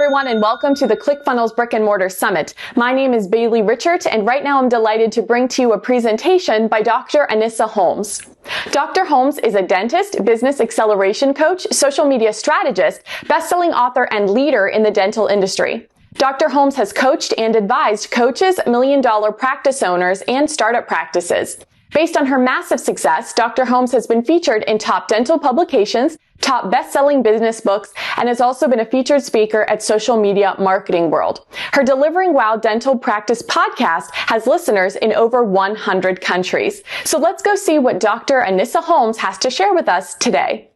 everyone, and welcome to the ClickFunnels Brick and Mortar Summit. My name is Bailey Richert, and right now I'm delighted to bring to you a presentation by Dr. Anissa Holmes. Dr. Holmes is a dentist, business acceleration coach, social media strategist, best-selling author, and leader in the dental industry. Dr. Holmes has coached and advised coaches, million-dollar practice owners, and startup practices. Based on her massive success, Dr. Holmes has been featured in top dental publications, top best-selling business books, and has also been a featured speaker at Social Media Marketing World. Her Delivering Wow Dental Practice podcast has listeners in over 100 countries. So let's go see what Dr. Anissa Holmes has to share with us today.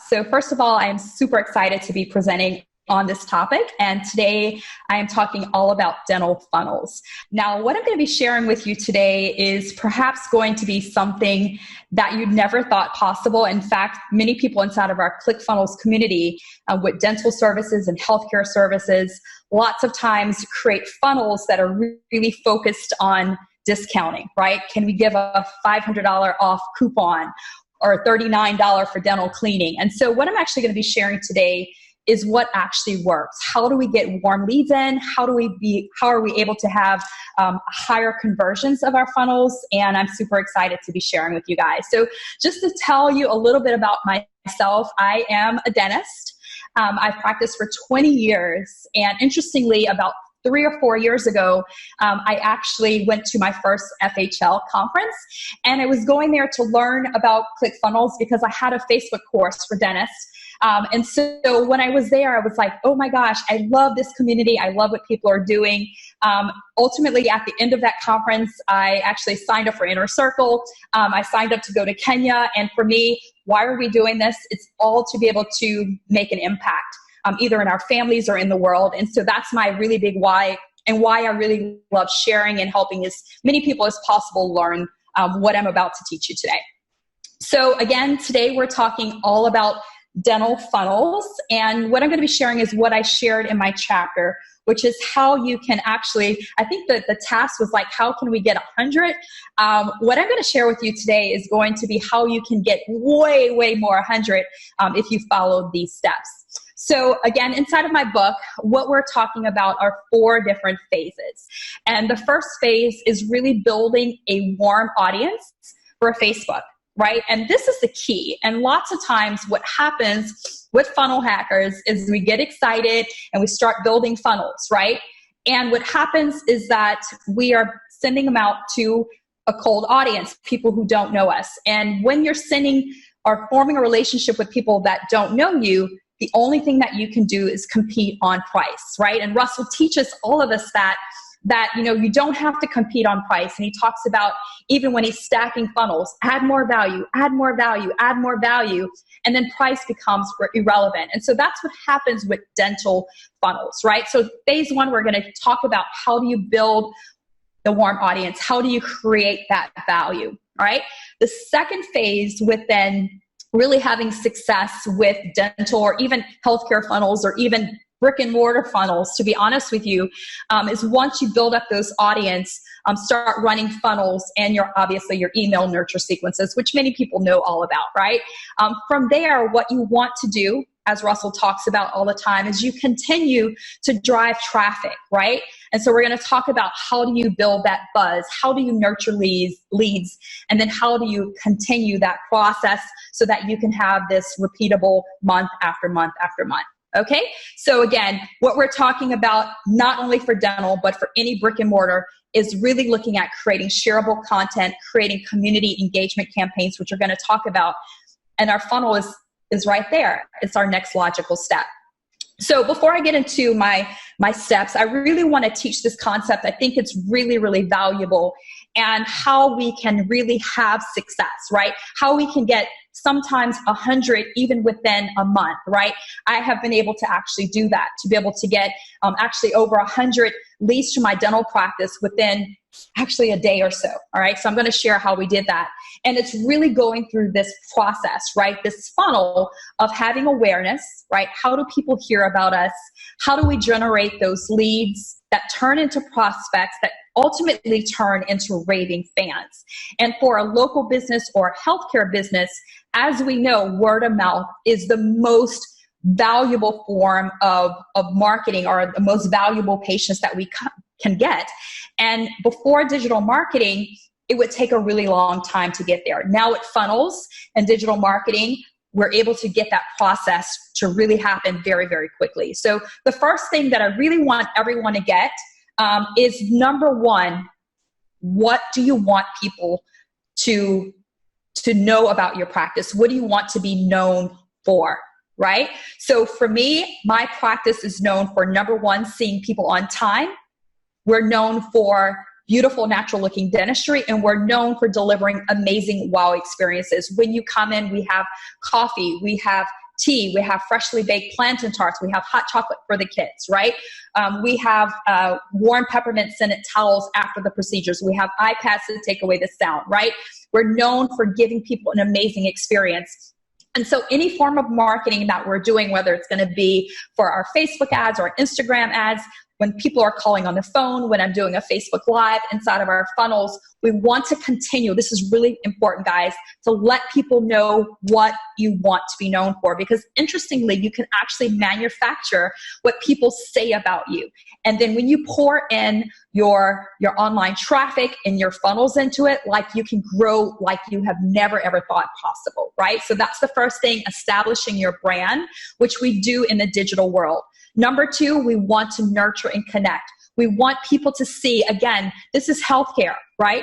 So first of all, I am super excited to be presenting on this topic. And today I am talking all about dental funnels. Now, what I'm going to be sharing with you today is perhaps going to be something that you never thought possible. In fact, many people inside of our ClickFunnels community with dental services and healthcare services, lots of times create funnels that are really focused on discounting, right? Can we give a $500 off coupon or $39 for dental cleaning? And so what I'm actually going to be sharing today is what actually works. How do we get warm leads in? How are we able to have higher conversions of our funnels? And I'm super excited to be sharing with you guys. So just to tell you a little bit about myself, I am a dentist. I've practiced for 20 years. And interestingly, about 3 or 4 years ago, I actually went to my first FHL conference, and I was going there to learn about ClickFunnels because I had a Facebook course for dentists. And so when I was there, I was like, oh my gosh, I love this community. I love what people are doing. Ultimately, at the end of that conference, I actually signed up for Inner Circle. I signed up to go to Kenya. And for me, why are we doing this? It's all to be able to make an impact, either in our families or in the world. And so that's my really big why, and why I really love sharing and helping as many people as possible learn what I'm about to teach you today. So again, today we're talking all about dental funnels. And what I'm going to be sharing is what I shared in my chapter, which is how you can actually, I think that the task was like, how can we get 100? What I'm going to share with you today is going to be how you can get way, way more 100 if you followed these steps. So again, inside of my book, what we're talking about are 4 different phases. And the first phase is really building a warm audience for Facebook. Right? And this is the key. And lots of times what happens with funnel hackers is we get excited and we start building funnels, right? And what happens is that we are sending them out to a cold audience, people who don't know us. And when you're sending or forming a relationship with people that don't know you, the only thing that you can do is compete on price, right? And Russell teaches all of us that you don't have to compete on price. And he talks about, even when he's stacking funnels, add more value, add more value, add more value, and then price becomes irrelevant. And so that's what happens with dental funnels, right? So phase 1, we're going to talk about how do you build the warm audience? How do you create that value, right? The second phase, with then really having success with dental or even healthcare funnels or even brick and mortar funnels, to be honest with you, is once you build up those audience, start running funnels and obviously your email nurture sequences, which many people know all about, right? From there, what you want to do, as Russell talks about all the time, is you continue to drive traffic, right? And so we're going to talk about how do you build that buzz? How do you nurture leads? And then how do you continue that process so that you can have this repeatable month after month after month? Okay, so again, what we're talking about, not only for dental, but for any brick and mortar, is really looking at creating shareable content, creating community engagement campaigns, which we're going to talk about. And our funnel is right there. It's our next logical step. So before I get into my steps, I really want to teach this concept. I think it's really, really valuable, and how we can really have success, right? How we can get sometimes 100 even within a month, right? I have been able to actually do that, to be able to get actually over 100 leads to my dental practice within actually a day or so, all right? So I'm going to share how we did that. And it's really going through this process, right? This funnel of having awareness, right? How do people hear about us? How do we generate those leads that turn into prospects that ultimately turn into raving fans? And for a local business or a healthcare business, as we know, word of mouth is the most valuable form of marketing, or the most valuable patients that we can get. And before digital marketing, it would take a really long time to get there. Now with funnels and digital marketing, we're able to get that process to really happen very, very quickly. So the first thing that I really want everyone to get is, number one, what do you want people to know about your practice? What do you want to be known for, right? So for me, my practice is known for, number one, seeing people on time. We're known for beautiful, natural looking dentistry, and we're known for delivering amazing wow experiences. When you come in, we have coffee, we have tea, we have freshly baked plantain tarts, we have hot chocolate for the kids, right? We have warm peppermint scented towels after the procedures. We have iPads to take away the sound, right? We're known for giving people an amazing experience. And so any form of marketing that we're doing, whether it's going to be for our Facebook ads or Instagram ads, when people are calling on the phone, when I'm doing a Facebook Live inside of our funnels, we want to continue. This is really important, guys, to let people know what you want to be known for. Because interestingly, you can actually manufacture what people say about you. And then when you pour in your online traffic and your funnels into it, like, you can grow like you have never, ever thought possible, right? So that's the first thing, establishing your brand, which we do in the digital world. Number two, we want to nurture and connect. We want people to see, again, this is healthcare, right?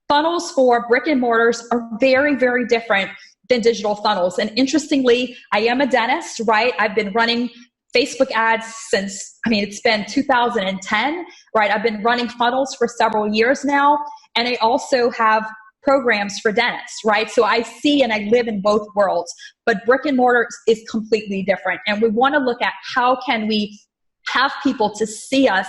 Funnels for brick and mortars are very, very different than digital funnels. And interestingly, I am a dentist, right? I've been running Facebook ads since, it's been 2010, right? I've been running funnels for several years now. And I also have programs for dentists, right? So I see and I live in both worlds, but brick and mortar is completely different. And we want to look at how can we have people to see us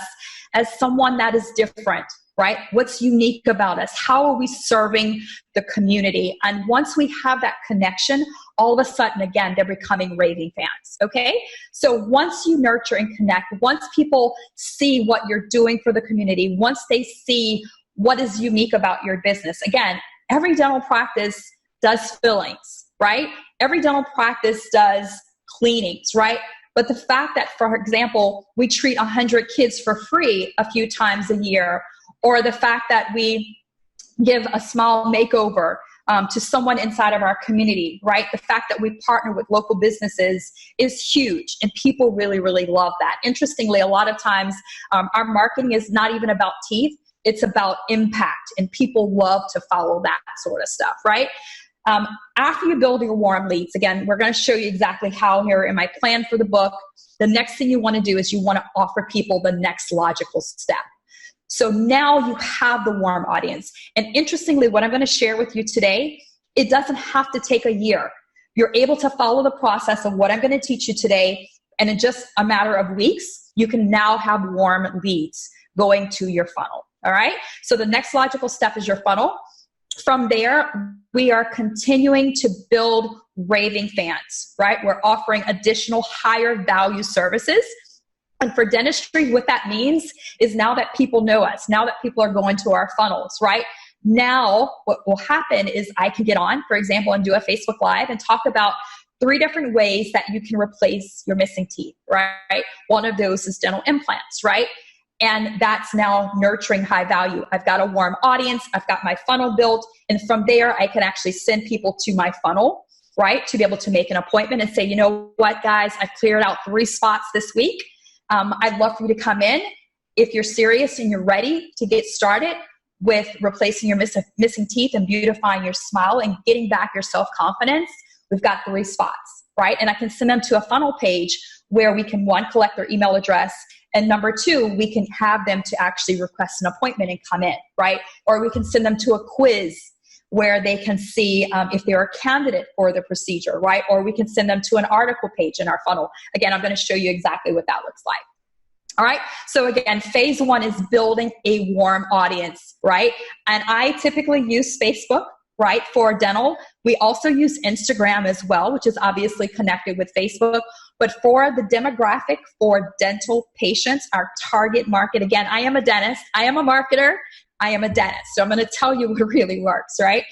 as someone that is different, right? What's unique about us? How are we serving the community? And once we have that connection, all of a sudden, again, they're becoming raving fans, okay? So once you nurture and connect, once people see what you're doing for the community, once they see what is unique about your business. Again, every dental practice does fillings, right? Every dental practice does cleanings, right? But the fact that, for example, we treat 100 kids for free a few times a year, or the fact that we give a small makeover to someone inside of our community, right? The fact that we partner with local businesses is huge, and people really, really love that. Interestingly, a lot of times our marketing is not even about teeth. It's about impact, and people love to follow that sort of stuff, right? After you build your warm leads, again, we're going to show you exactly how here in my plan for the book. The next thing you want to do is you want to offer people the next logical step. So now you have the warm audience. And interestingly, what I'm going to share with you today, it doesn't have to take a year. You're able to follow the process of what I'm going to teach you today, and in just a matter of weeks, you can now have warm leads going to your funnel. All right. So the next logical step is your funnel. From there, we are continuing to build raving fans, right? We're offering additional higher value services. And for dentistry, what that means is, now that people know us, now that people are going to our funnels, right? Now what will happen is I can get on, for example, and do a Facebook Live and talk about 3 different ways that you can replace your missing teeth, right? One of those is dental implants, right? And that's now nurturing high value. I've got a warm audience. I've got my funnel built. And from there, I can actually send people to my funnel, right? To be able to make an appointment and say, you know what, guys, I've cleared out 3 spots this week. I'd love for you to come in. If you're serious and you're ready to get started with replacing your missing teeth and beautifying your smile and getting back your self-confidence, we've got 3 spots, right? And I can send them to a funnel page where we can, 1, collect their email address, and number 2, we can have them to actually request an appointment and come in, right? Or we can send them to a quiz where they can see if they're a candidate for the procedure, right? Or we can send them to an article page in our funnel. Again, I'm going to show you exactly what that looks like. All right. So again, phase 1 is building a warm audience, right? And I typically use Facebook, right, for dental. We also use Instagram as well, which is obviously connected with Facebook. But for the demographic for dental patients, our target market, again, I am a dentist, I am a marketer, I am a dentist. So I'm going to tell you what really works, right?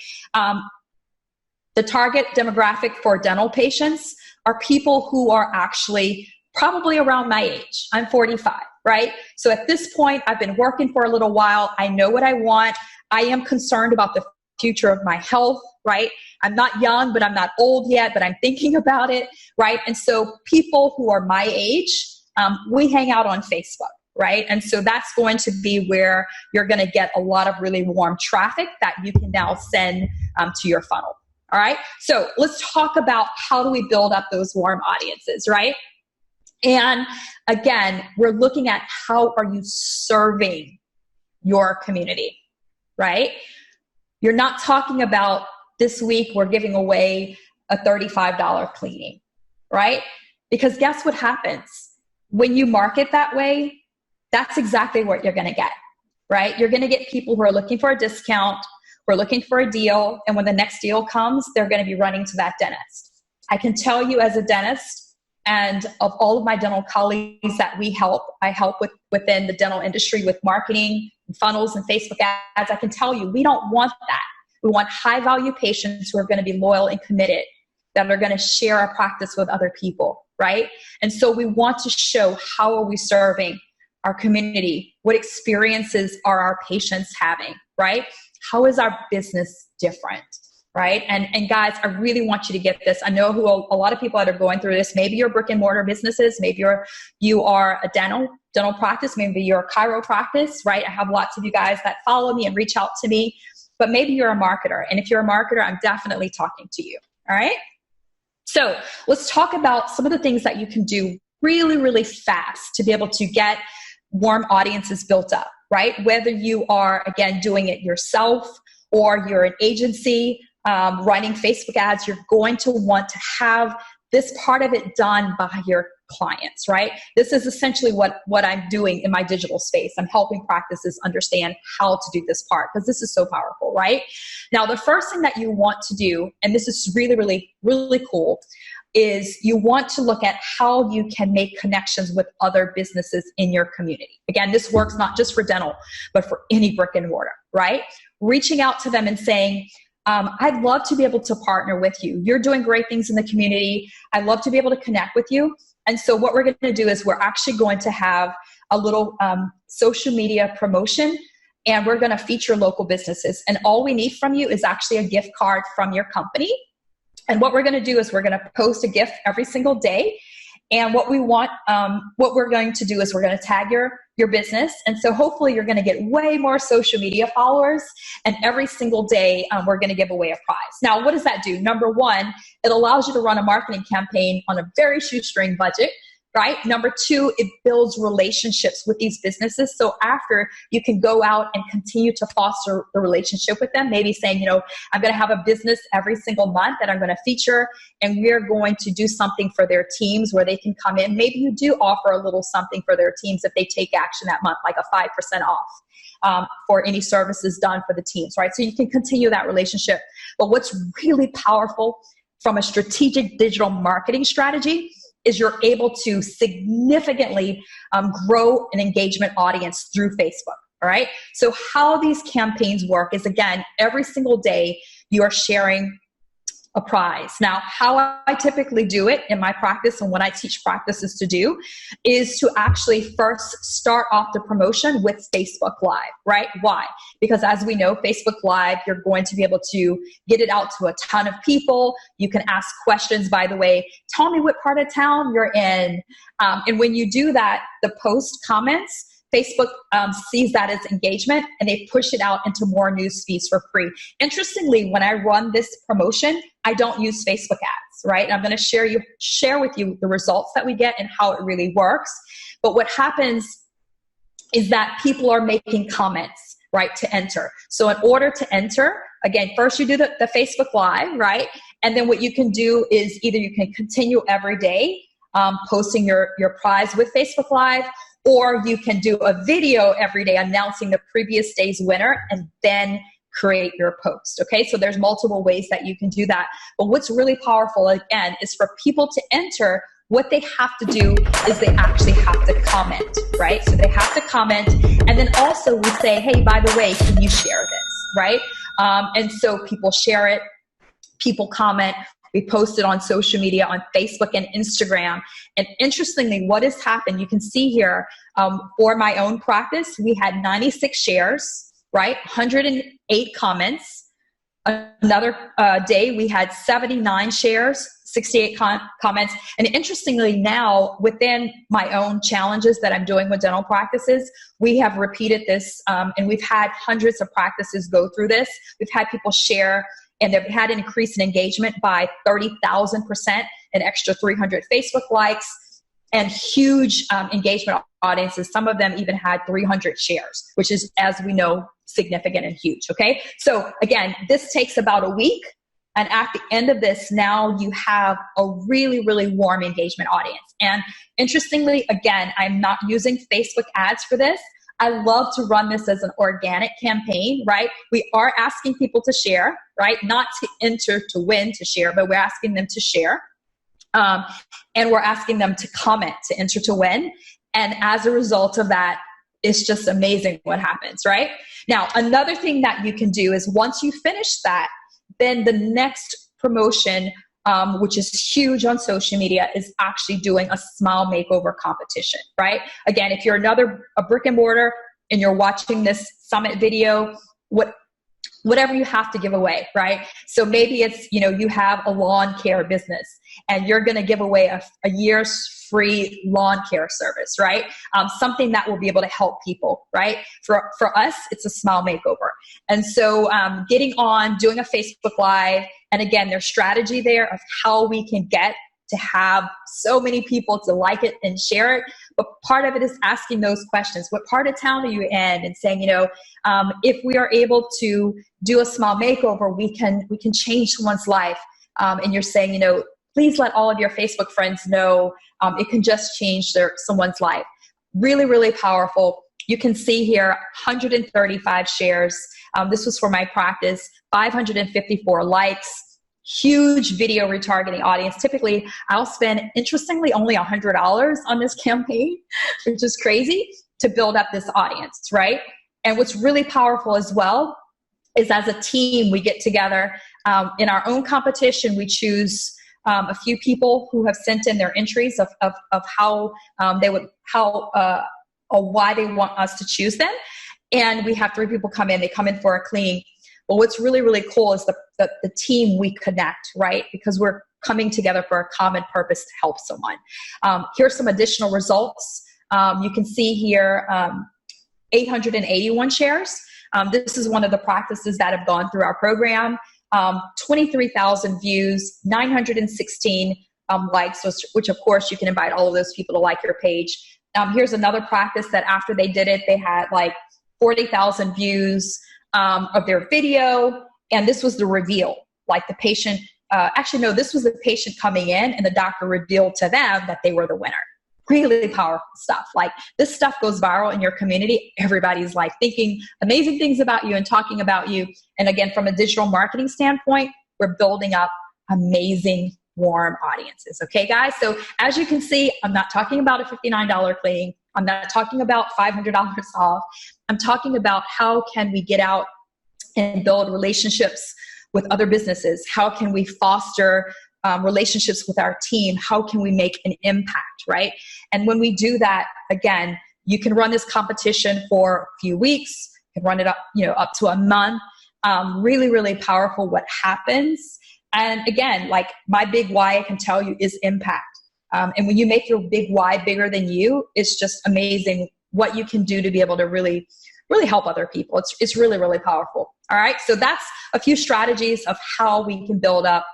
The target demographic for dental patients are people who are actually probably around my age. I'm 45, right? So at this point, I've been working for a little while. I know what I want. I am concerned about the future of my health, right? I'm not young, but I'm not old yet, but I'm thinking about it, right? And so people who are my age, we hang out on Facebook, right? And so that's going to be where you're going to get a lot of really warm traffic that you can now send to your funnel. All right. So let's talk about how do we build up those warm audiences, right? And again, we're looking at how are you serving your community, right? You're not talking about this week we're giving away a $35 cleaning, right? Because guess what happens? When you market that way, that's exactly what you're going to get, right? You're going to get people who are looking for a discount, who are looking for a deal, and when the next deal comes, they're going to be running to that dentist. I can tell you as a dentist, and of all of my dental colleagues that I help within the dental industry with marketing, funnels, and Facebook ads, I can tell you we don't want that. We want high value patients who are going to be loyal and committed, that are going to share our practice with other people, right? And so we want to show how are we serving our community? What experiences are our patients having, right? How is our business different, right? And guys, I really want you to get this. I know a lot of people that are going through this. Maybe you're brick and mortar businesses. Maybe you are a dental practice. Maybe you're a chiro practice, right? I have lots of you guys that follow me and reach out to me. But maybe you're a marketer. And if you're a marketer, I'm definitely talking to you, all right? So let's talk about some of the things that you can do really, really fast to be able to get warm audiences built up, right? Whether you are, again, doing it yourself or you're an agency running Facebook ads, you're going to want to have this part of it done by your clients, right? This is essentially what I'm doing in my digital space. I'm helping practices understand how to do this part because this is so powerful, right? Now, the first thing that you want to do, and this is really, really, really cool, is you want to look at how you can make connections with other businesses in your community. Again, this works not just for dental, but for any brick and mortar, right? Reaching out to them and saying, I'd love to be able to partner with you. You're doing great things in the community. I'd love to be able to connect with you. And so what we're going to do is we're actually going to have a little social media promotion, and we're going to feature local businesses. And all we need from you is actually a gift card from your company. And what we're going to do is we're going to post a gift every single day. And what we're going to do is we're going to tag your business. And so hopefully you're going to get way more social media followers. And every single day, we're going to give away a prize. Now, what does that do? Number one, it allows you to run a marketing campaign on a very shoestring budget, right? Number two, it builds relationships with these businesses. So after, you can go out and continue to foster the relationship with them, maybe saying, I'm going to have a business every single month that I'm going to feature, and we're going to do something for their teams where they can come in. Maybe you do offer a little something for their teams if they take action that month, like a 5% off for any services done for the teams, right? So you can continue that relationship. But what's really powerful from a strategic digital marketing strategy is you're able to significantly grow an engagement audience through Facebook, all right? So how these campaigns work is, again, every single day you are sharing a prize. Now, how I typically do it in my practice and what I teach practices to do is to actually first start off the promotion with Facebook Live, right? Why? Because as we know, Facebook Live, you're going to be able to get it out to a ton of people. You can ask questions, by the way, tell me what part of town you're in. And when you do that, the post comments, Facebook sees that as engagement, and they push it out into more news feeds for free. Interestingly, when I run this promotion, I don't use Facebook ads, right? And I'm going to share with you the results that we get and how it really works. But what happens is that people are making comments, right, to enter. So in order to enter, again, first you do the Facebook Live, right? And then what you can do is either you can continue every day posting your prize with Facebook Live, or you can do a video every day announcing the previous day's winner and then create your post, okay? So there's multiple ways that you can do that. But what's really powerful, again, is for people to enter, what they have to do is they actually have to comment, right? So they have to comment, and then also we say, hey, by the way, can you share this, right? And so people share it, people comment. We posted on social media, on Facebook and Instagram. And interestingly, what has happened, you can see here, for my own practice, we had 96 shares, right? 108 comments. Another day, we had 79 shares, 68 comments. And interestingly, now within my own challenges that I'm doing with dental practices, we have repeated this, and we've had hundreds of practices go through this. We've had people share, and they've had an increase in engagement by 30,000%, an extra 300 Facebook likes, and huge engagement audiences. Some of them even had 300 shares, which is, as we know, significant and huge. Okay. So again, this takes about a week. And at the end of this, now you have a really, really warm engagement audience. And interestingly, again, I'm not using Facebook ads for this. I love to run this as an organic campaign, right? We are asking people to share, right? Not to enter to win to share, but we're asking them to share. And we're asking them to comment to enter to win. And as a result of that, it's just amazing what happens, right? Now, another thing that you can do is once you finish that, then the next promotion, which is huge on social media, is actually doing a smile makeover competition, right? Again, if you're a brick and mortar and you're watching this summit video, whatever you have to give away, right? So maybe it's, you have a lawn care business and you're going to give away a year's free lawn care service, right? Something that will be able to help people, right? For us, it's a smile makeover. And so getting on, doing a Facebook Live, and again, there's strategy there of how we can get to have so many people to like it and share it. But part of it is asking those questions. What part of town are you in? And saying, if we are able to do a smile makeover, we can change someone's life. And you're saying, please let all of your Facebook friends know it can just change someone's life. Really, really powerful. You can see here 135 shares. This was for my practice, 554 likes. Huge video retargeting audience. Typically, I'll spend, interestingly, only $100 on this campaign, which is crazy, to build up this audience, right? And what's really powerful as well is as a team, we get together. In our own competition, we choose a few people who have sent in their entries of how or why they want us to choose them. And we have 3 people come in. They come in for a cleaning. Well, what's really, really cool is the team we connect, right? Because we're coming together for a common purpose to help someone. Here's some additional results. You can see here 881 shares. This is one of the practices that have gone through our program. 23,000 views, 916 likes, which of course you can invite all of those people to like your page. Here's another practice that after they did it, they had like 40,000 views of their video. And this was the reveal, like the patient, this was the patient coming in and the doctor revealed to them that they were the winner. Really powerful stuff. Like this stuff goes viral in your community. Everybody's like thinking amazing things about you and talking about you. And again, from a digital marketing standpoint, we're building up amazing warm audiences. Okay, guys? So as you can see, I'm not talking about a $59 cleaning. I'm not talking about $500 off. I'm talking about how can we get out and build relationships with other businesses? How can we foster relationships with our team? How can we make an impact, right? And when we do that, again, you can run this competition for a few weeks, you can run it up, up to a month. Really, really powerful what happens. And again, like my big why I can tell you is impact. And when you make your big why bigger than you, it's just amazing what you can do to be able to really, really help other people. It's really, really powerful. All right. So that's a few strategies of how we can build up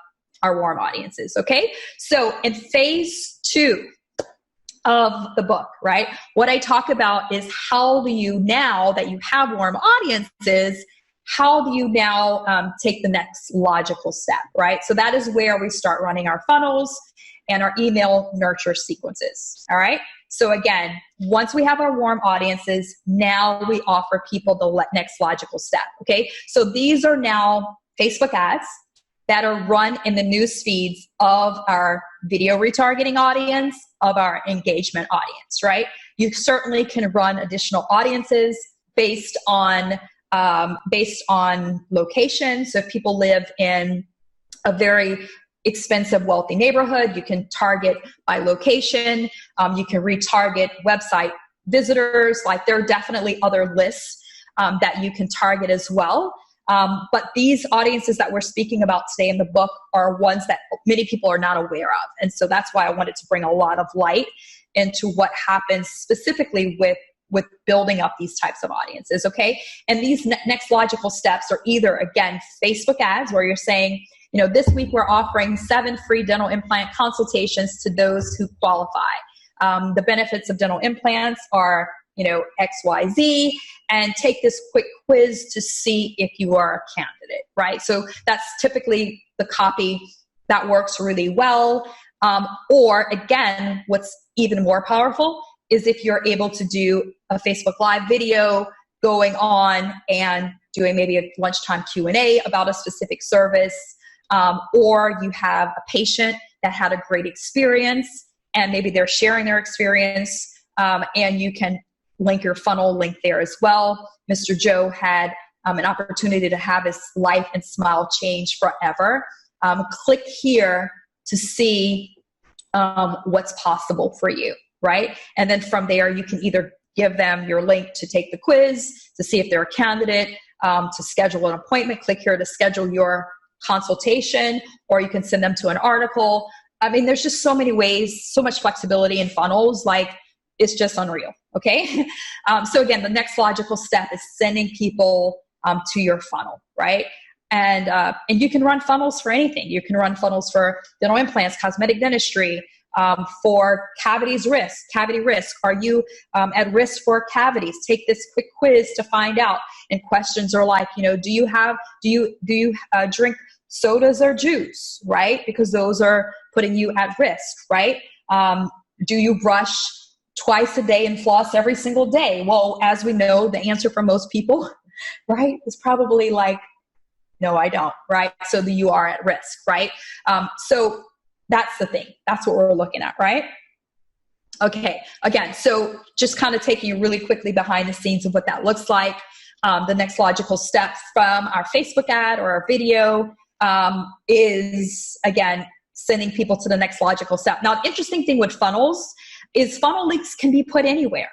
our warm audiences. Okay. So in phase 2 of the book, right, what I talk about is how do you, now that you have warm audiences, how do you now take the next logical step, right? So that is where we start running our funnels and our email nurture sequences. All right. So again, once we have our warm audiences, now we offer people the next logical step. Okay. So these are now Facebook ads that are run in the news feeds of our video retargeting audience, of our engagement audience, right? You certainly can run additional audiences based on location. So if people live in a very expensive, wealthy neighborhood. You can target by location. You can retarget website visitors. Like there are definitely other lists that you can target as well. But these audiences that we're speaking about today in the book are ones that many people are not aware of. And so that's why I wanted to bring a lot of light into what happens specifically with building up these types of audiences, okay? And these next logical steps are either, again, Facebook ads, where you're saying, this week we're offering 7 free dental implant consultations to those who qualify. The benefits of dental implants are, XYZ, and take this quick quiz to see if you are a candidate, right? So that's typically the copy that works really well. Or again, what's even more powerful is if you're able to do a Facebook Live video going on and doing maybe a lunchtime Q&A about a specific service, or you have a patient that had a great experience and maybe they're sharing their experience, and you can link your funnel link there as well. Mr. Joe had an opportunity to have his life and smile change forever. Click here to see what's possible for you, right? And then from there, you can either give them your link to take the quiz, to see if they're a candidate, to schedule an appointment. Click here to schedule your consultation, or you can send them to an article. I mean, there's just so many ways, so much flexibility in funnels, like it's just unreal, okay? So again, the next logical step is sending people to your funnel, right? And you can run funnels for anything. You can run funnels for dental implants, cosmetic dentistry, for cavity risk. Are you at risk for cavities? Take this quick quiz to find out. And questions are like, do you drink sodas or juice, right? Because those are putting you at risk, right? Do you brush twice a day and floss every single day? Well, as we know, the answer for most people, right, is probably like, no, I don't, right? So you are at risk, right? So that's the thing. That's what we're looking at, right? Okay, again, so just kind of taking you really quickly behind the scenes of what that looks like. The next logical step from our Facebook ad or our video is, again, sending people to the next logical step. Now, the interesting thing with funnels is funnel links can be put anywhere.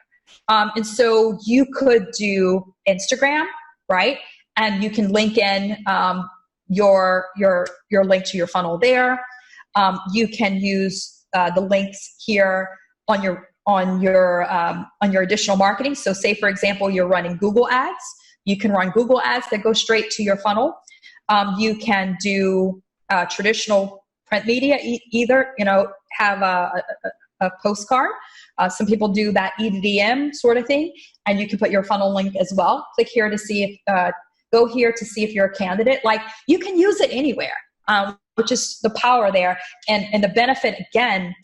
And so you could do Instagram, right? And you can link in your link to your funnel there. You can use the links here on your additional marketing. So say, for example, you're running Google ads. You can run Google ads that go straight to your funnel. You can do traditional print media, either, have a postcard. Some people do that E2DM sort of thing, and you can put your funnel link as well. Click here to see if, go here to see if you're a candidate. Like, you can use it anywhere, which is the power there. And the benefit, again,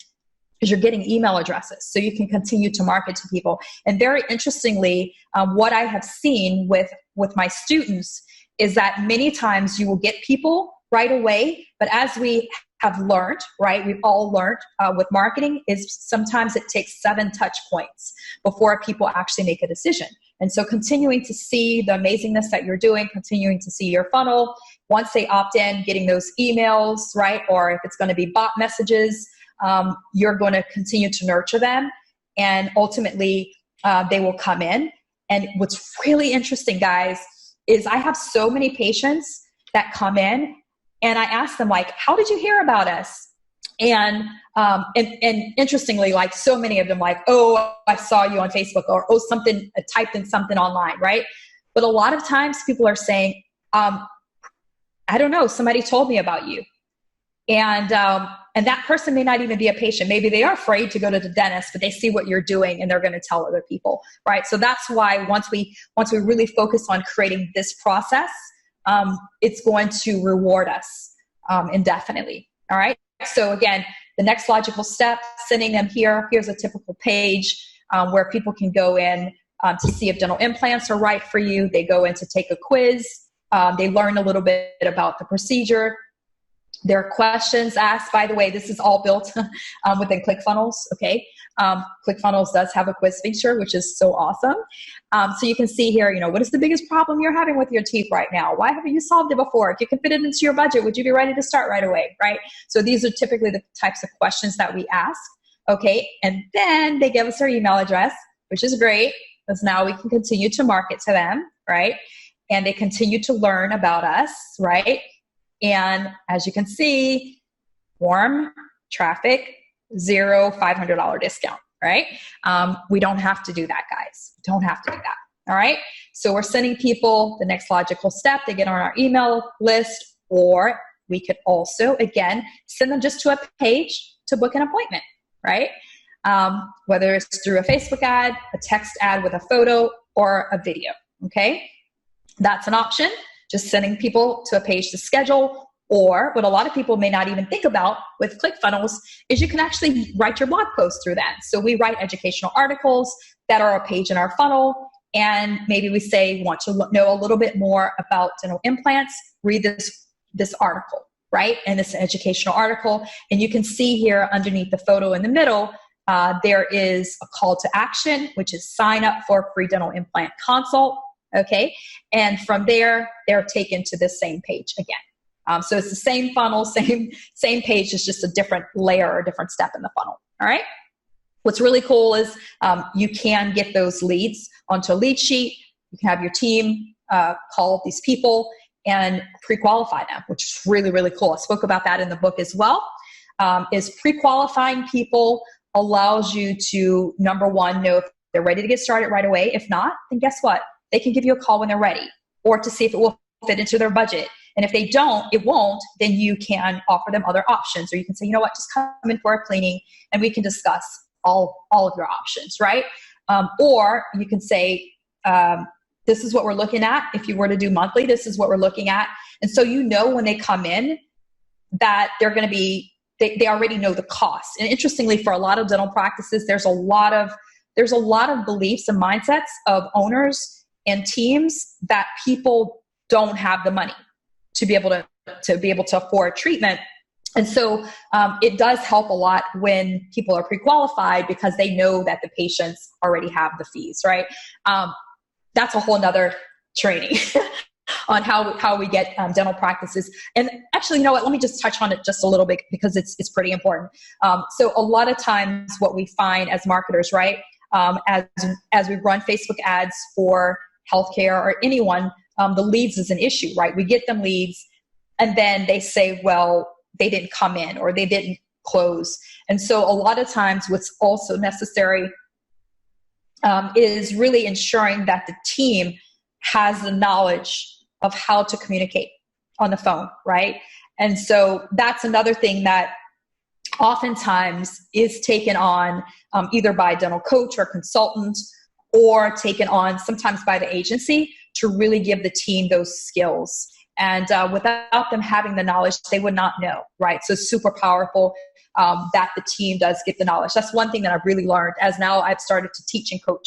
is you're getting email addresses, so you can continue to market to people. And very interestingly, what I have seen with my students is that many times you will get people right away, but as we have learned, right, we've all learned with marketing, is sometimes it takes 7 touch points before people actually make a decision. And so continuing to see the amazingness that you're doing, continuing to see your funnel, once they opt in, getting those emails, right, or if it's going to be bot messages, you're going to continue to nurture them, and ultimately they will come in. And what's really interesting, guys, is I have so many patients that come in, and I ask them, like, how did you hear about us? And interestingly, like, so many of them, like, oh, I saw you on Facebook, or oh, something, I typed in something online, right? But a lot of times people are saying, I don't know, somebody told me about you. And that person may not even be a patient. Maybe they are afraid to go to the dentist, but they see what you're doing and they're going to tell other people, right? So that's why once we really focus on creating this process, it's going to reward us indefinitely. All right. So again, the next logical step, sending them here. Here's a typical page where people can go in to see if dental implants are right for you. They go in to take a quiz. They learn a little bit about the procedure. There are questions asked. By the way, this is all built within ClickFunnels. Okay. ClickFunnels does have a quiz feature, which is so awesome. So you can see here, what is the biggest problem you're having with your teeth right now? Why haven't you solved it before? If you can fit it into your budget, would you be ready to start right away? Right. So these are typically the types of questions that we ask. Okay. And then they give us their email address, which is great because now we can continue to market to them. Right. And they continue to learn about us. Right. And as you can see, warm traffic, $0, $500 discount, right? We don't have to do that, guys. Don't have to do that, all right? So we're sending people the next logical step. They get on our email list, or we could also, again, send them just to a page to book an appointment, right? Whether it's through a Facebook ad, a text ad with a photo, or a video, okay? That's an option. Just sending people to a page to schedule, or what a lot of people may not even think about with ClickFunnels is you can actually write your blog post through that. So we write educational articles that are a page in our funnel, and maybe we say, want to know a little bit more about dental implants, read this article, right? And this educational article, and you can see here underneath the photo in the middle, there is a call to action, which is sign up for a free dental implant consult. Okay. And from there, they're taken to the same page again. So it's the same funnel, same page. It's just a different layer or different step in the funnel. All right. What's really cool is you can get those leads onto a lead sheet. You can have your team call these people and pre-qualify them, which is really, really cool. I spoke about that in the book as well. Is pre-qualifying people allows you to, number one, know if they're ready to get started right away. If not, then guess what? They can give you a call when they're ready, or to see if it will fit into their budget. And if they don't, it won't, then you can offer them other options. Or you can say, you know what, just come in for a cleaning and we can discuss all of your options, right? Or you can say, this is what we're looking at. If you were to do monthly, this is what we're looking at. And so when they come in that they're going to be, they already know the cost. And interestingly, for a lot of dental practices, there's a lot of beliefs and mindsets of owners and teams that people don't have the money to be able to afford treatment. And so it does help a lot when people are pre-qualified because they know that the patients already have the fees, right? That's a whole nother training on how we get dental practices. And actually, you know what? Let me just touch on it just a little bit because it's pretty important. So a lot of times what we find as marketers, right? As we run Facebook ads for healthcare or anyone, the leads is an issue, right? We get them leads and then they say, well, they didn't come in or they didn't close. And so a lot of times what's also necessary is really ensuring that the team has the knowledge of how to communicate on the phone, right? And so that's another thing that oftentimes is taken on either by a dental coach or consultant, or taken on sometimes by the agency to really give the team those skills. And without them having the knowledge, they would not know, right? So super powerful that the team does get the knowledge. That's one thing that I've really learned as now I've started to teach and coach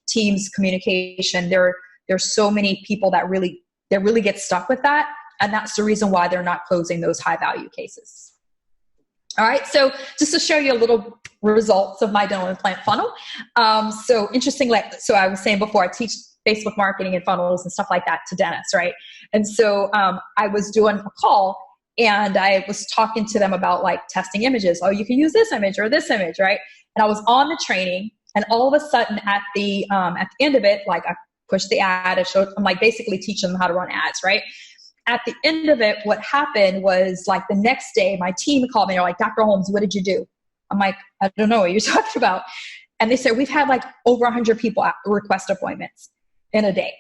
teams communication. There's so many people that really get stuck with that. And that's the reason why they're not closing those high value cases. All right, so just to show you a little results of my dental implant funnel. So interestingly, so I was saying before, I teach Facebook marketing and funnels and stuff like that to dentists, right? And so I was doing a call and I was talking to them about like testing images. Oh, you can use this image or this image, right? And I was on the training, and all of a sudden at the end of it, like I pushed the ad, I'm like basically teaching them how to run ads, right? At the end of it, what happened was like the next day, my team called me. They're like, Dr. Holmes, what did you do? I'm like, I don't know what you're talking about. And they said, we've had like over 100 people request appointments in a day.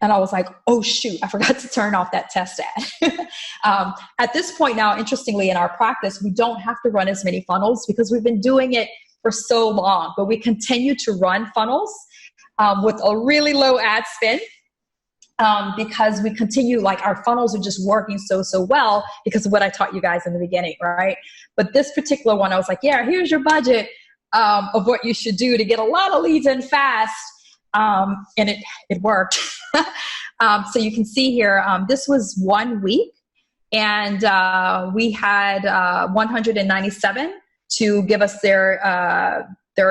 And I was like, oh shoot, I forgot to turn off that test ad. At this point now, interestingly, in our practice, we don't have to run as many funnels because we've been doing it for so long, but we continue to run funnels with a really low ad spend. Because we continue, like our funnels are just working so well because of what I taught you guys in the beginning, right? But this particular one, I was like, yeah, here's your budget of what you should do to get a lot of leads in fast. And it worked. So you can see here, this was 1 week. And we had 197 to give us their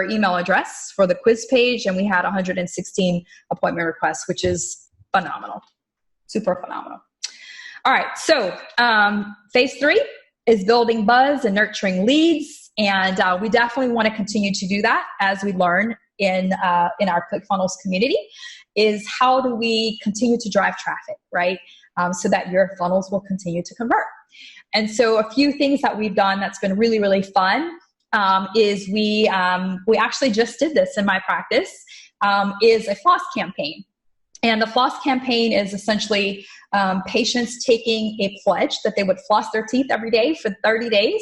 email address for the quiz page, and we had 116 appointment requests, which is phenomenal, super phenomenal. All right, so phase 3 is building buzz and nurturing leads, and we definitely want to continue to do that as we learn in our ClickFunnels community. Is how do we continue to drive traffic, right? So that your funnels will continue to convert. And so a few things that we've done that's been really, really fun is we actually just did this in my practice, is a floss campaign. And the floss campaign is essentially patients taking a pledge that they would floss their teeth every day for 30 days.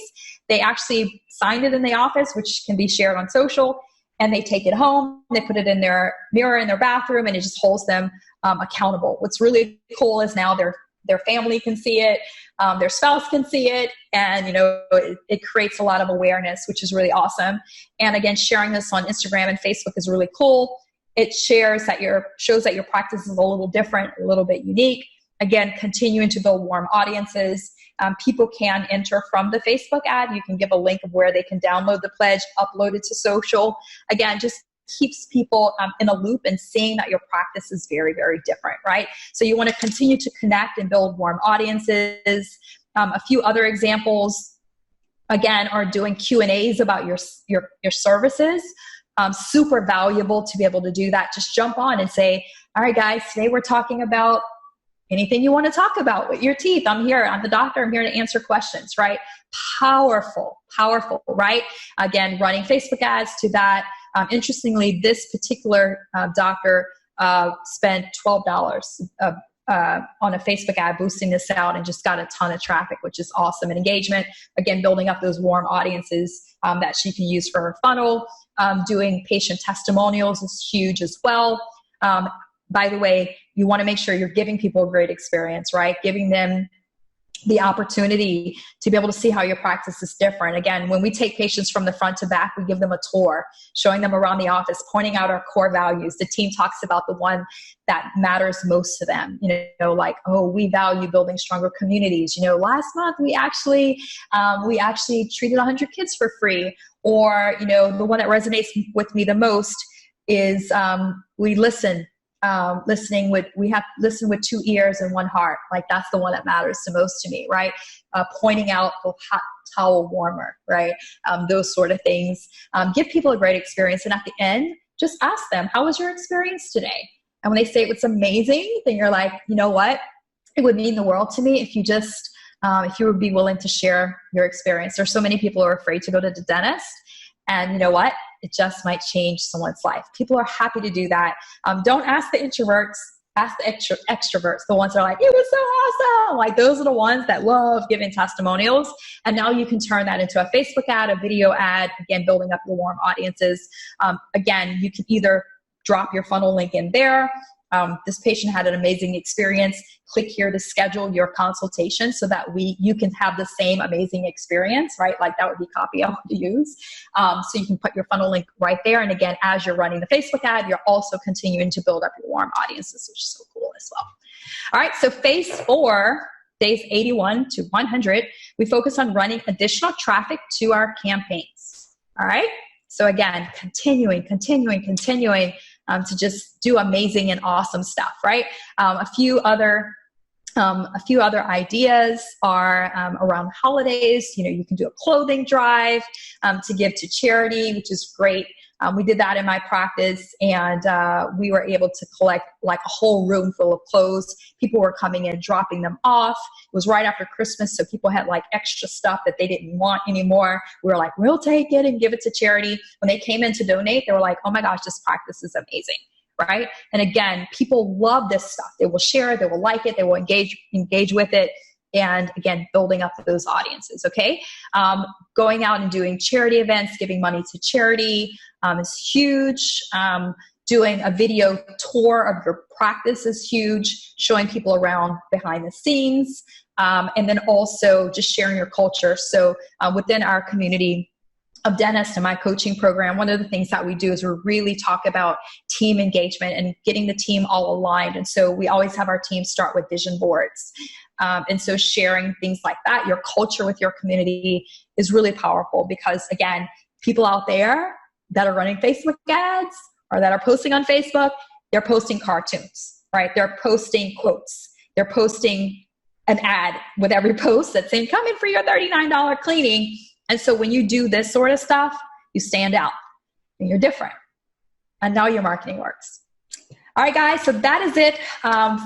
They actually signed it in the office, which can be shared on social, and they take it home, they put it in their mirror in their bathroom, and it just holds them accountable. What's really cool is now their family can see it, their spouse can see it, and it creates a lot of awareness, which is really awesome. And again, sharing this on Instagram and Facebook is really cool. It shows that your practice is a little different, a little bit unique. Again, continuing to build warm audiences. People can enter from the Facebook ad. You can give a link of where they can download the pledge, upload it to social. Again, just keeps people in a loop and seeing that your practice is very, very different, right? So you want to continue to connect and build warm audiences. A few other examples, again, are doing Q&As about your services. Super valuable to be able to do that. Just jump on and say, all right, guys, today we're talking about anything you want to talk about with your teeth. I'm the doctor. I'm here to answer questions, right? Powerful, right? Again, running Facebook ads to that. Interestingly, this particular doctor spent $12 on a Facebook ad boosting this out and just got a ton of traffic, which is awesome. And engagement, again, building up those warm audiences that she can use for her funnel. Doing patient testimonials is huge as well. By the way, you want to make sure you're giving people a great experience, right? Giving them the opportunity to be able to see how your practice is different. Again, when we take patients from the front to back, we give them a tour, showing them around the office, pointing out our core values. The team talks about the one that matters most to them, like, oh, we value building stronger communities. Last month we actually treated 100 kids for free. Or, the one that resonates with me the most is we listen. We have to listen with 2 ears and 1 heart. Like, that's the one that matters the most to me, right? Pointing out the hot towel warmer, right? Those sort of things. Give people a great experience. And at the end, just ask them, how was your experience today? And when they say it was amazing, then you're like, you know what? It would mean the world to me if you would be willing to share your experience. There's so many people who are afraid to go to the dentist. And you know what? It just might change someone's life. People are happy to do that. Don't ask the introverts, ask the extroverts, the ones that are like, it was so awesome. Like, those are the ones that love giving testimonials. And now you can turn that into a Facebook ad, a video ad, again, building up your warm audiences. Again, you can either drop your funnel link in there. This patient had an amazing experience. Click here to schedule your consultation so that you can have the same amazing experience, right? Like, that would be copy I want to use. So you can put your funnel link right there. And again, as you're running the Facebook ad, you're also continuing to build up your warm audiences, which is so cool as well. All right. So phase 4, days 81 to 100, we focus on running additional traffic to our campaigns. All right. So again, continuing to just do amazing and awesome stuff, right? A few other ideas are around holidays. You can do a clothing drive to give to charity, which is great. We did that in my practice, and we were able to collect like a whole room full of clothes. People were coming in, dropping them off. It was right after Christmas, so people had like extra stuff that they didn't want anymore. We were like, we'll take it and give it to charity. When they came in to donate, they were like, oh my gosh, this practice is amazing, right? And again, people love this stuff. They will share it, they will like it, they will engage with it. And again, building up those audiences, okay? Going out and doing charity events, giving money to charity is huge. Doing a video tour of your practice is huge. Showing people around behind the scenes. And then also just sharing your culture. So within our community, of dentists in my coaching program, one of the things that we do is we really talk about team engagement and getting the team all aligned. And so we always have our team start with vision boards. And so sharing things like that, your culture with your community is really powerful because, again, people out there that are running Facebook ads or that are posting on Facebook, they're posting cartoons, right? They're posting quotes. They're posting an ad with every post that's saying, come in for your $39 cleaning. And so when you do this sort of stuff, you stand out and you're different. And now your marketing works. All right, guys, so that is it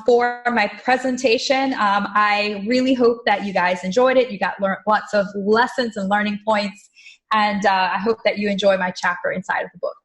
for my presentation. I really hope that you guys enjoyed it. You got lots of lessons and learning points. And I hope that you enjoy my chapter inside of the book.